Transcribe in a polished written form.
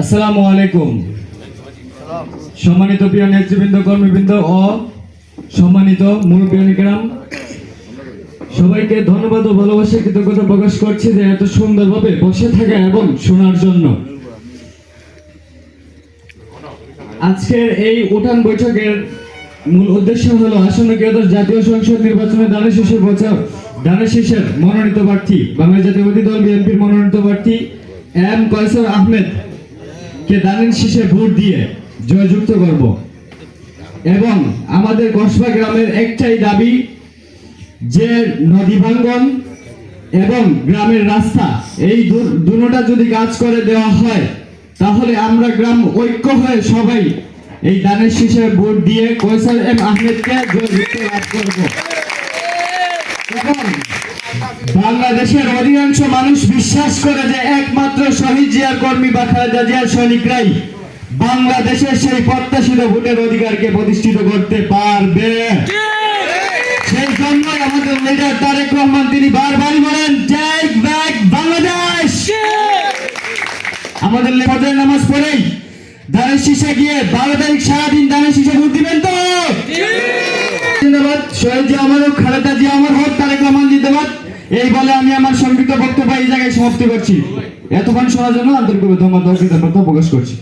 আসসালামু আলাইকুম। সম্মানিত প্রিয় নেতৃবৃন্দ, কর্মীবৃন্দ ও সম্মানিত মুরব্বিয়ান, সবাইকে ধন্যবাদ ও ভালোবাসা কৃতজ্ঞতা প্রকাশ করছি যে এত সুন্দরভাবে বসে থাকা এবং শোনার জন্য। আজকের এই উঠান বৈঠকের মূল উদ্দেশ্য হলো আসন্ন ত্রয়োদশ জাতীয় সংসদ নির্বাচনে দানের শীষের মনোনীত প্রার্থী বাংলাদেশ জাতীয়তাবাদী দল বিএনপির মনোনীত প্রার্থী এম কয়সার আহমেদ কে দানের শীষে ভোট দিয়ে জয়যুক্ত করব এবং আমাদের কসবা গ্রামের একটাই দাবি যে নদী ভাঙ্গন এবং গ্রামের রাস্তা এই দুটোটা যদি কাজ করে দেওয়া হয় তাহলে আমরা গ্রাম ঐক্য হয়ে সবাই এই দানের শীষে ভোট দিয়ে কয়সার এম আহমেদকে জয়যুক্ত লাভ করব। এবং বাংলাদেশের অধিকাংশ মানুষ বিশ্বাস করে যে একমাত্র শহীদ জিয়ার কর্মী বা খালেদা জিয়ার সৈনিকরাই বাংলাদেশের সেই প্রত্যাশিত ভোটের অধিকারকে প্রতিষ্ঠিত করতে পারবে। সেই জন্যই আমাদের লিডার তারেক রহমান তিনি বারবারই বলেন টেক ব্যাক বাংলাদেশ। আমাদের ফজরের নামাজ পড়েই দানের শীষে গিয়ে 12 তারিখ সারাদিন দানের শীষে ভোট দিবেন তো? জিন্দাবাদ শহীদ জিয়া অমর হোক, খালেদা জিয়া অমর হোক, তারেক রহমান জিন্দাবাদ। এই বলে আমি আমার সংক্ষিপ্ত বক্তব্য এই জায়গায় সমাপ্তি করছি। এতক্ষণ শোনার জন্য আন্তরিকভাবে ধন্যবাদ প্রকাশ করছি।